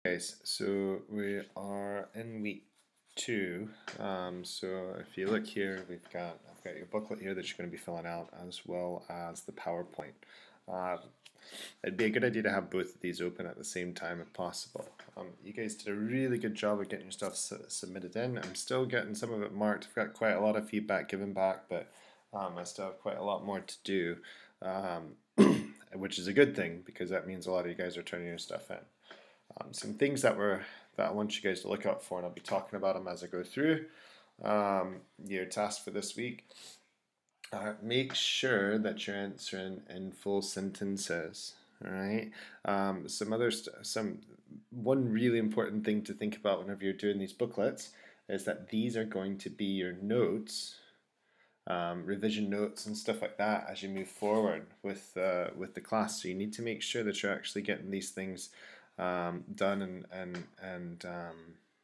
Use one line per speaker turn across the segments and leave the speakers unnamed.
Guys, so we are in week 2. So if you look here, I've got your booklet here that you're going to be filling out, as well as the PowerPoint. It'd be a good idea to have both of these open at the same time if possible. You guys did a really good job of getting your stuff submitted in. I'm still getting some of it marked. I've got quite a lot of feedback given back, but I still have quite a lot more to do, which is a good thing because that means a lot of you guys are turning your stuff in. Some things that I want you guys to look out for, and I'll be talking about them as I go through your task for this week. Make sure that you're answering in full sentences. All right. One really important thing to think about whenever you're doing these booklets is that these are going to be your notes, revision notes and stuff like that as you move forward with the class. So you need to make sure that you're actually getting these things done and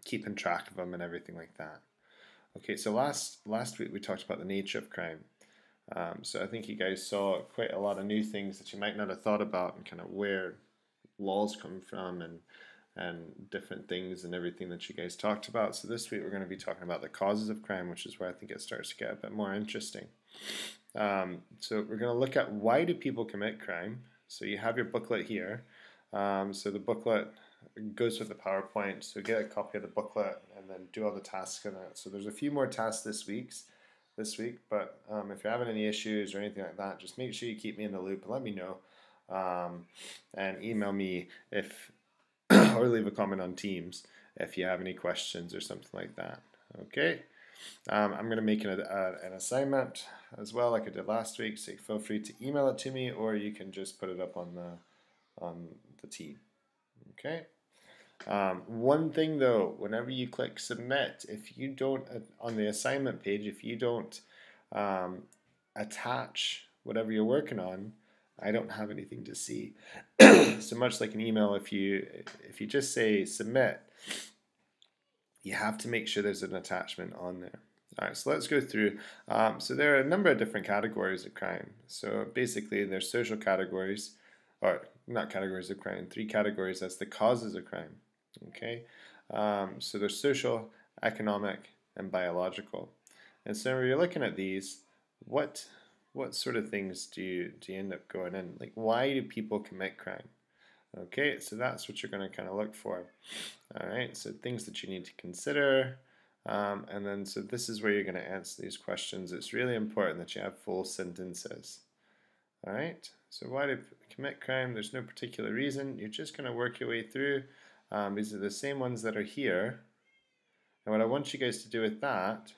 keeping track of them and everything like that. Okay, so last week we talked about the nature of crime. So I think you guys saw quite a lot of new things that you might not have thought about, and kind of where laws come from and different things and everything that you guys talked about. So this week we're going to be talking about the causes of crime, which is where I think it starts to get a bit more interesting. So we're going to look at why do people commit crime. So you have your booklet here. So the booklet goes with the PowerPoint, so get a copy of the booklet and then do all the tasks in it. So there's a few more tasks this week, but if you're having any issues or anything like that, just make sure you keep me in the loop and let me know, and email me if or leave a comment on Teams if you have any questions or something like that. Okay, I'm going to make an assignment as well, like I did last week, so feel free to email it to me, or you can just put it up on the team. Okay. One thing though, whenever you click submit, if you don't, on the assignment page, if you don't attach whatever you're working on, I don't have anything to see. So much like an email, if you just say submit, you have to make sure there's an attachment on there. Alright, so let's go through. So there are a number of different categories of crime. So basically there's social categories, or not categories of crime, 3 categories as the causes of crime. Okay, so there's social, economic, and biological. And so when you're looking at these, what sort of things do you end up going in? Like, why do people commit crime? Okay, so that's what you're going to kind of look for. All right, so things that you need to consider. And then, so this is where you're going to answer these questions. It's really important that you have full sentences. All right, so why do people commit crime? There's no particular reason. You're just going to work your way through. These are the same ones that are here. And what I want you guys to do with that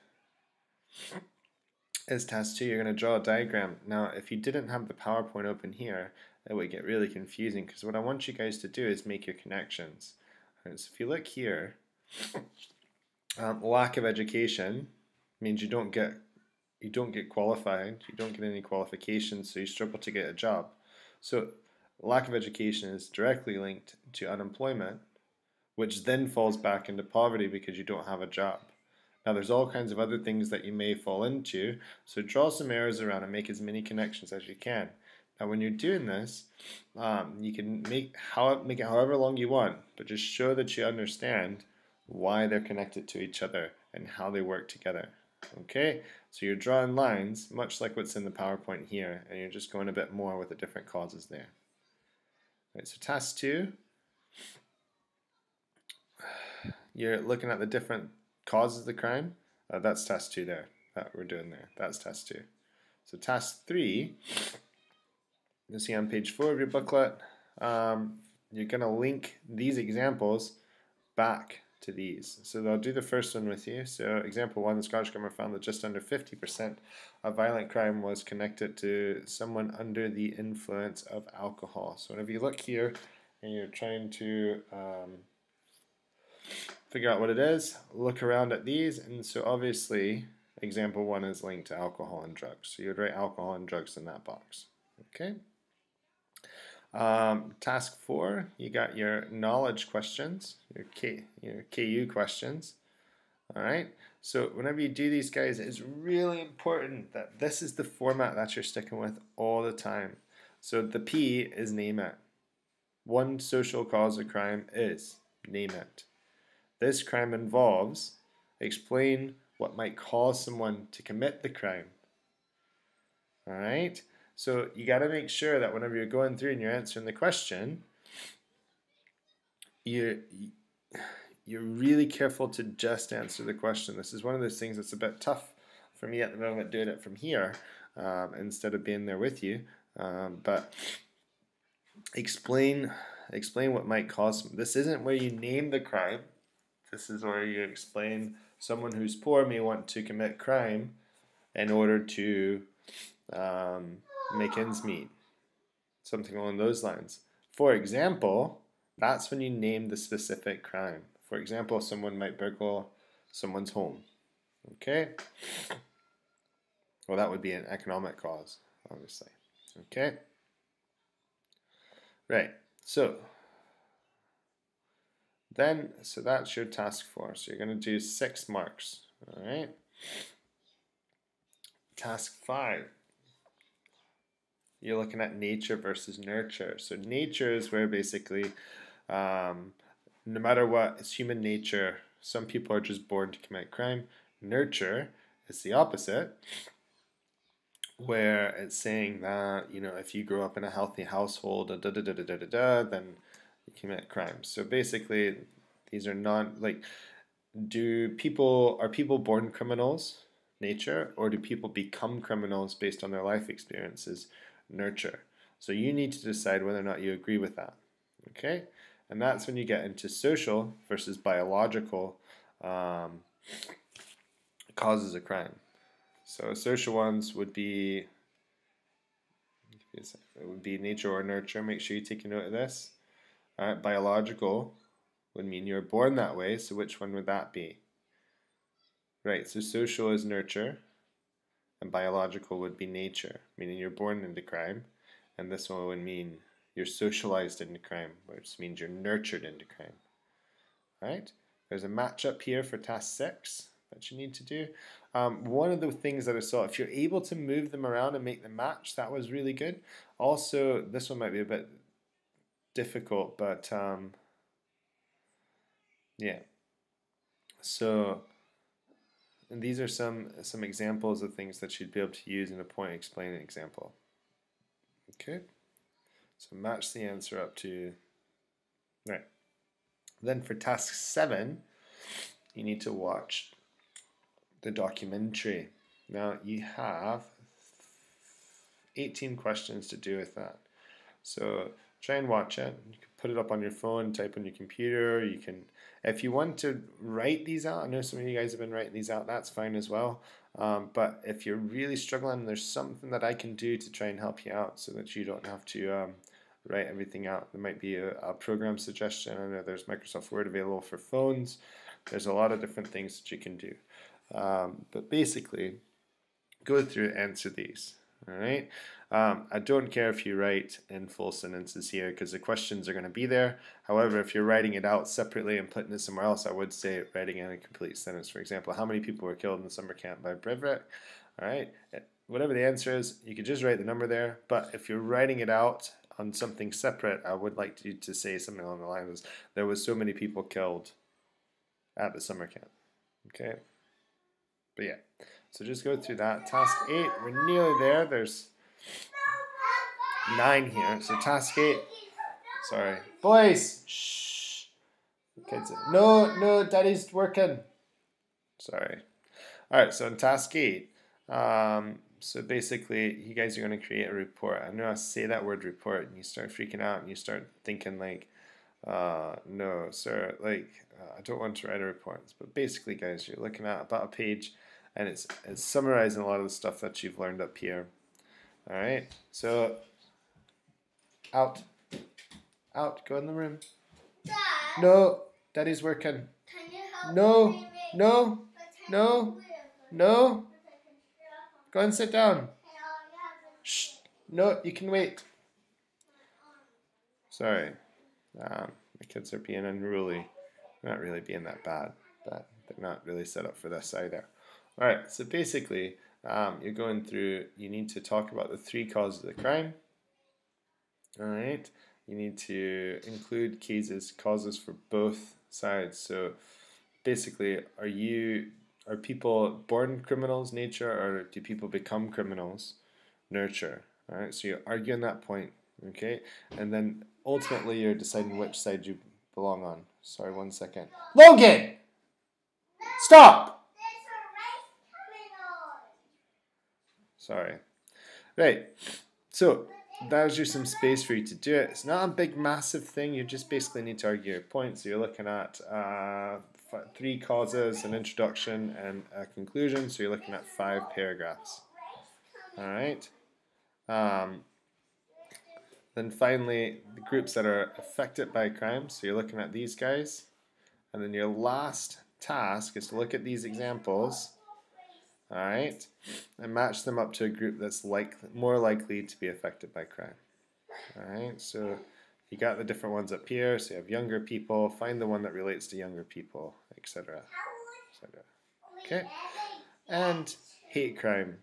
is task 2. You're going to draw a diagram. Now, if you didn't have the PowerPoint open here, it would get really confusing, because what I want you guys to do is make your connections. Right, so if you look here, lack of education means you don't get qualified, you don't get any qualifications, so you struggle to get a job. So lack of education is directly linked to unemployment, which then falls back into poverty because you don't have a job. Now there's all kinds of other things that you may fall into, so draw some arrows around and make as many connections as you can. Now when you're doing this, you can make it however long you want, but just show that you understand why they're connected to each other and how they work together. Okay, so you're drawing lines, much like what's in the PowerPoint here, and you're just going a bit more with the different causes there. Right, so task 2, you're looking at the different causes of the crime. That's task 2 there, that we're doing there. That's task 2. So task 3, you'll see on page 4 of your booklet, you're going to link these examples back to these. So I'll do the first one with you. So example 1, the Scottish government found that just under 50% of violent crime was connected to someone under the influence of alcohol. So whenever you look here and you're trying to figure out what it is, look around at these, and so obviously example 1 is linked to alcohol and drugs. So you'd write alcohol and drugs in that box. Okay. Task 4, you got your knowledge questions, your KU questions. All right, so whenever you do these, guys, it's really important that this is the format that you're sticking with all the time. So the P is name it. One social cause of crime is, name it. This crime involves, explain what might cause someone to commit the crime. All right? So you got to make sure that whenever you're going through and you're answering the question, you're really careful to just answer the question. This is one of those things that's a bit tough for me at the moment, doing it from here instead of being there with you. But explain what might cause. This isn't where you name the crime. This is where you explain someone who's poor may want to commit crime in order to make ends meet. Something along those lines. For example, that's when you name the specific crime. For example, someone might burgle someone's home. Okay? Well, that would be an economic cause, obviously. Okay? Right. So that's your task 4. So you're going to do 6 marks. All right? Task 5. You're looking at nature versus nurture. So nature is where basically, no matter what, it's human nature. Some people are just born to commit crime. Nurture is the opposite, where it's saying that, you know, if you grow up in a healthy household, then you commit crimes. So basically, these are not like, are people born criminals, nature, or do people become criminals based on their life experiences, nurture? So you need to decide whether or not you agree with that. Okay? And that's when you get into social versus biological causes of crime. So social ones would be nature or nurture. Make sure you take a note of this. All right, biological would mean you're born that way. So which one would that be? Right, so social is nurture, and biological would be nature, meaning you're born into crime. And this one would mean you're socialized into crime, which means you're nurtured into crime. All right, there's a matchup here for task 6 that you need to do. One of the things that I saw, if you're able to move them around and make them match, that was really good. Also, this one might be a bit difficult, but yeah. So, and these are some examples of things that you'd be able to use in a point explain example. Okay, so match the answer up to, right. Then for task 7, you need to watch the documentary. Now you have 18 questions to do with that. So try and watch it. You can put it up on your phone, type on your computer. You can, if you want to write these out, I know some of you guys have been writing these out, that's fine as well. But if you're really struggling, there's something that I can do to try and help you out so that you don't have to write everything out. There might be a program suggestion. I know there's Microsoft Word available for phones. There's a lot of different things that you can do. But basically, go through and answer these. All right. I don't care if you write in full sentences here because the questions are going to be there. However, if you're writing it out separately and putting it somewhere else, I would say writing in a complete sentence. For example, how many people were killed in the summer camp by Breivik? All right. Whatever the answer is, you could just write the number there. But if you're writing it out on something separate, I would like you to say something along the lines of, there was so many people killed at the summer camp. Okay. But yeah, so just go through that. Task 8, we're nearly there. There's 9 here. So task 8, sorry. Boys! Shh. Kids, no, daddy's working. Sorry. Alright, so in task 8, so basically you guys are going to create a report. I know I say that word report and you start freaking out and you start thinking like, no, sir, like, I don't want to write a report. But basically, guys, you're looking at about a page and it's summarizing a lot of the stuff that you've learned up here. All right, so out, go in the room. Dad? No, daddy's working. Can you help me no. Go and sit down. Shh, no, you can wait. Sorry, my kids are being unruly. They're not really being that bad, but they're not really set up for this either. All right, so basically, you're going through, you need to talk about the 3 causes of the crime. All right, you need to include causes for both sides. So basically, are people born criminals, nature, or do people become criminals, nurture? All right, so you're arguing that point, okay, and then ultimately you're deciding which side you belong on. Sorry, 1 second. Logan, stop. Sorry. Right. So that gives you some space for you to do it. It's not a big, massive thing. You just basically need to argue your point. So you're looking at 3 causes, an introduction, and a conclusion. So you're looking at 5 paragraphs. All right. Then finally, the groups that are affected by crime. So you're looking at these guys. And then your last task is to look at these examples. All right, and match them up to a group that's more likely to be affected by crime. All right, so you got the different ones up here. So you have younger people, find the one that relates to younger people, etc. Okay, and hate crime.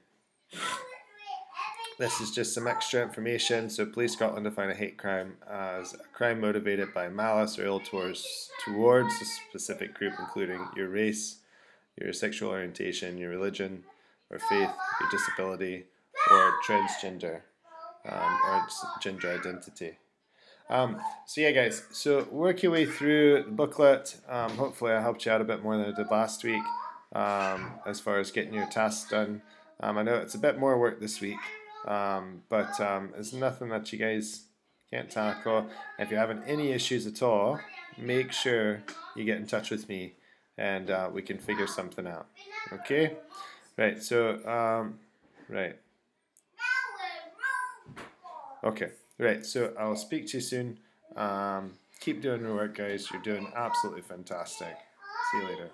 This is just some extra information. So Police Scotland define a hate crime as a crime motivated by malice or ill towards a specific group, including your race, your sexual orientation, your religion or faith, your disability, or transgender, or gender identity. So yeah, guys, so work your way through the booklet. Hopefully I helped you out a bit more than I did last week as far as getting your tasks done. I know it's a bit more work this week, but it's nothing that you guys can't tackle. If you're having any issues at all, make sure you get in touch with me and we can figure something out. Okay? Right, so, right. Okay, right, so I'll speak to you soon. Keep doing your work, guys. You're doing absolutely fantastic. See you later.